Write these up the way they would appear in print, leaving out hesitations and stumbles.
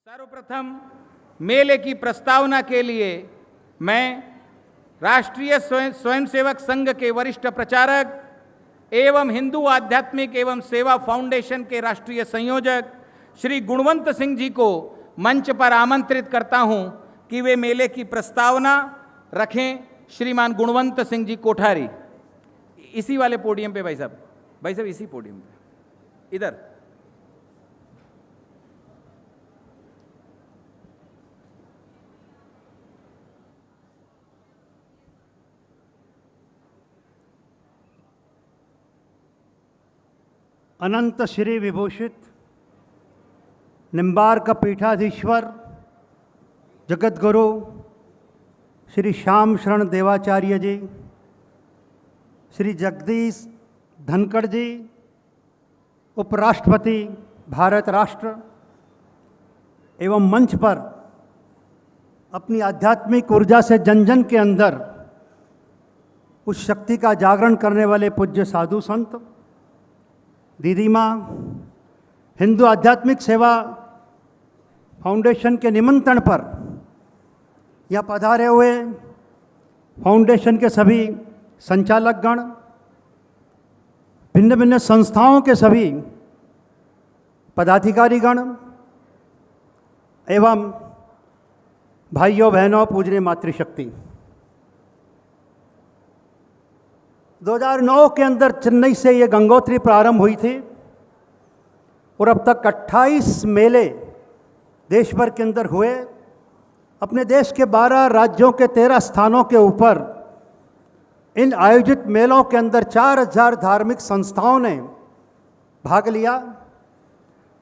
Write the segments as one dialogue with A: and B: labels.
A: सर्वप्रथम मेले की प्रस्तावना के लिए मैं राष्ट्रीय स्वयंसेवक संघ के वरिष्ठ प्रचारक एवं हिंदू आध्यात्मिक एवं सेवा फाउंडेशन के राष्ट्रीय संयोजक श्री गुणवंत सिंह जी को मंच पर आमंत्रित करता हूं कि वे मेले की प्रस्तावना रखें। श्रीमान गुणवंत सिंह जी कोठारी, इसी वाले पोडियम पे भाई साहब इसी पोडियम पे इधर।
B: अनंत श्री विभूषित निम्बार्क पीठाधीश्वर जगत गुरु श्री श्याम शरण देवाचार्य जी, श्री जगदीश धनखड़ जी, उपराष्ट्रपति भारत राष्ट्र एवं मंच पर अपनी आध्यात्मिक ऊर्जा से जन जन के अंदर उस शक्ति का जागरण करने वाले पूज्य साधु संत, दीदी माँ, हिंदू आध्यात्मिक सेवा फाउंडेशन के निमंत्रण पर यहाँ पधारे हुए फाउंडेशन के सभी संचालकगण, भिन्न भिन्न संस्थाओं के सभी पदाधिकारीगण एवं भाइयों बहनों, पूजनीय मातृशक्ति, 2009 के अंदर चेन्नई से ये गंगोत्री प्रारंभ हुई थी और अब तक 28 मेले देश भर के अंदर हुए। अपने देश के 12 राज्यों के 13 स्थानों के ऊपर इन आयोजित मेलों के अंदर 4000 धार्मिक संस्थाओं ने भाग लिया।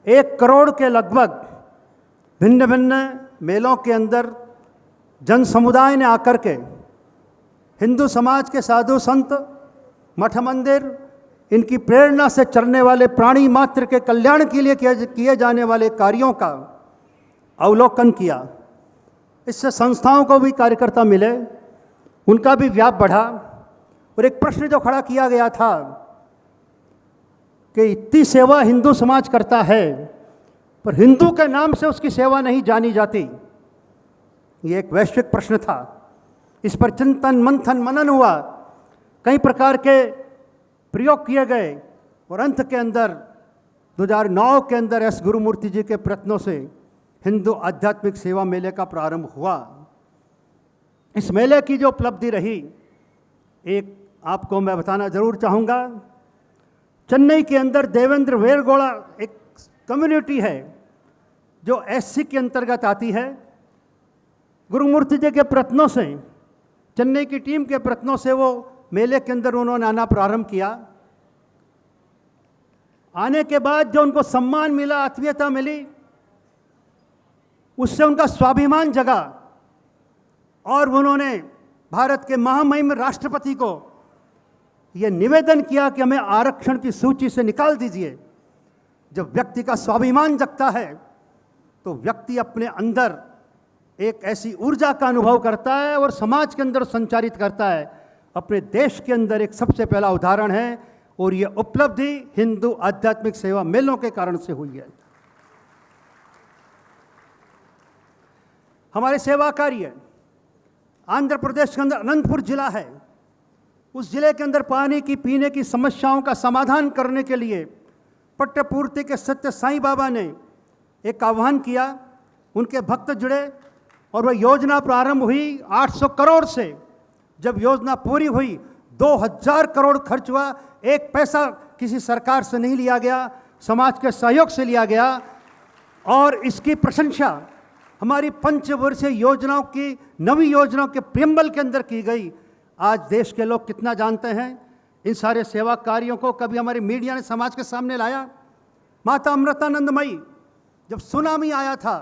B: 1 करोड़ के लगभग भिन्न भिन्न मेलों के अंदर जन समुदाय ने आकर के हिंदू समाज के साधु संत, मठ मंदिर, इनकी प्रेरणा से चलने वाले प्राणी मात्र के कल्याण के लिए किए जाने वाले कार्यों का अवलोकन किया। इससे संस्थाओं को भी कार्यकर्ता मिले, उनका भी व्याप बढ़ा। और एक प्रश्न जो खड़ा किया गया था कि इतनी सेवा हिंदू समाज करता है पर हिंदू के नाम से उसकी सेवा नहीं जानी जाती, ये एक वैश्विक प्रश्न था। इस पर चिंतन मंथन मनन हुआ, कई प्रकार के प्रयोग किए गए और अंत के अंदर 2009 के अंदर एस गुरुमूर्ति जी के प्रयत्नों से हिंदू आध्यात्मिक सेवा मेले का प्रारंभ हुआ। इस मेले की जो उपलब्धि रही, एक आपको मैं बताना जरूर चाहूँगा। चेन्नई के अंदर देवेंद्र वेरगोड़ा एक कम्युनिटी है जो एससी के अंतर्गत आती है। गुरुमूर्ति जी के प्रयत्नों से, चेन्नई की टीम के प्रयत्नों से वो मेले के अंदर उन्होंने आना प्रारंभ किया। आने के बाद जो उनको सम्मान मिला, आत्मीयता मिली, उससे उनका स्वाभिमान जगा और उन्होंने भारत के महामहिम राष्ट्रपति को यह निवेदन किया कि हमें आरक्षण की सूची से निकाल दीजिए। जब व्यक्ति का स्वाभिमान जगता है तो व्यक्ति अपने अंदर एक ऐसी ऊर्जा का अनुभव करता है और समाज के अंदर संचारित करता है। अपने देश के अंदर एक सबसे पहला उदाहरण है और ये उपलब्धि हिंदू आध्यात्मिक सेवा मेलों के कारण से हुई है। हमारे सेवा कार्य आंध्र प्रदेश के अंदर अनंतपुर जिला है। उस जिले के अंदर पानी की, पीने की समस्याओं का समाधान करने के लिए पट्टपूर्ति के सत्य साईं बाबा ने एक आह्वान किया। उनके भक्त जुड़े और वह योजना प्रारंभ हुई 800 करोड़ से। जब योजना पूरी हुई 2000 करोड़ खर्च हुआ। एक पैसा किसी सरकार से नहीं लिया गया, समाज के सहयोग से लिया गया। और इसकी प्रशंसा हमारी पंचवर्षीय योजनाओं की, नवी योजनाओं के प्रियम्बल के अंदर की गई। आज देश के लोग कितना जानते हैं इन सारे सेवा कार्यों को। कभी हमारी मीडिया ने समाज के सामने लाया। माता अमृतानंदमयी जब सुनामी आया था,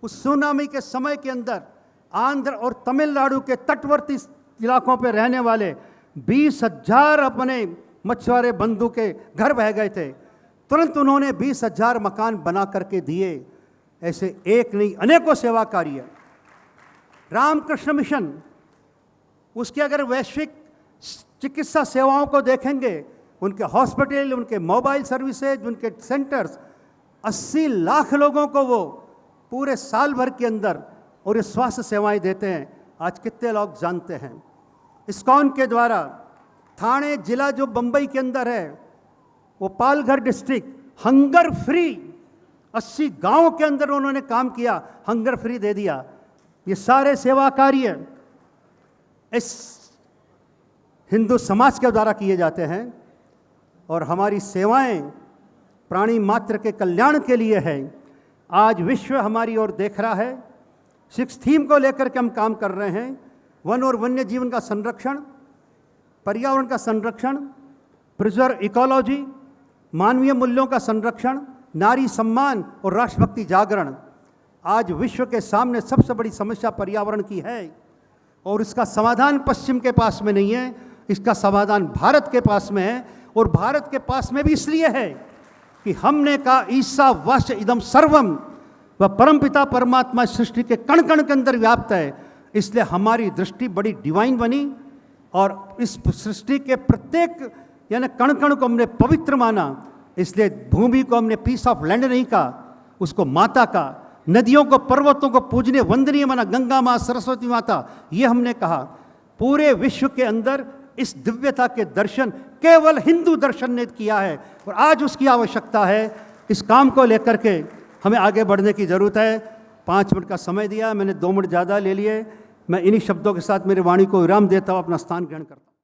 B: उस सुनामी के समय के अंदर आंध्र और तमिलनाडु के तटवर्ती इलाकों पे रहने वाले 20,000 अपने मछुआरे बंधु के घर बह गए थे। तुरंत उन्होंने 20,000 मकान बना करके दिए। ऐसे एक नहीं, अनेकों सेवा कार्य। रामकृष्ण मिशन, उसके अगर वैश्विक चिकित्सा सेवाओं को देखेंगे, उनके हॉस्पिटल, उनके मोबाइल सर्विसेज, उनके सेंटर्स, 80 लाख लोगों को वो पूरे साल भर के अंदर और ये स्वास्थ्य सेवाएं देते हैं, आज कितने लोग जानते हैं। इस्कॉन के द्वारा थाने जिला जो बंबई के अंदर है, वो पालघर डिस्ट्रिक्ट हंगर फ्री 80 गांव के अंदर उन्होंने काम किया, हंगर फ्री दे दिया। ये सारे सेवा कार्य इस हिंदू समाज के द्वारा किए जाते हैं और हमारी सेवाएं प्राणी मात्र के कल्याण के लिए है। आज विश्व हमारी ओर देख रहा है। 6 थीम को लेकर के हम काम कर रहे हैं। वन और वन्य जीवन का संरक्षण, पर्यावरण का संरक्षण, प्रिजर्व इकोलॉजी, मानवीय मूल्यों का संरक्षण, नारी सम्मान और राष्ट्रभक्ति जागरण। आज विश्व के सामने सबसे बड़ी समस्या पर्यावरण की है और इसका समाधान पश्चिम के पास में नहीं है, इसका समाधान भारत के पास में है। और भारत के पास में भी इसलिए है कि हमने कहा ईसा वास्य इदम सर्वम, वह परमपिता परमात्मा सृष्टि के कण कण के अंदर व्याप्त है। इसलिए हमारी दृष्टि बड़ी डिवाइन बनी और इस सृष्टि के प्रत्येक यानी कण कण को हमने पवित्र माना। इसलिए भूमि को हमने पीस ऑफ लैंड नहीं कहा, उसको माता का, नदियों को पर्वतों को पूजने वंदनीय माना, गंगा माँ, सरस्वती माता, ये हमने कहा। पूरे विश्व के अंदर इस दिव्यता के दर्शन केवल हिंदू दर्शन ने किया है और आज उसकी आवश्यकता है। इस काम को लेकर के हमें आगे बढ़ने की ज़रूरत है। 5 मिनट का समय दिया, मैंने 2 मिनट ज़्यादा ले लिए। मैं इन्हीं शब्दों के साथ मेरी वाणी को विराम देता हूँ, अपना स्थान ग्रहण करता हूँ।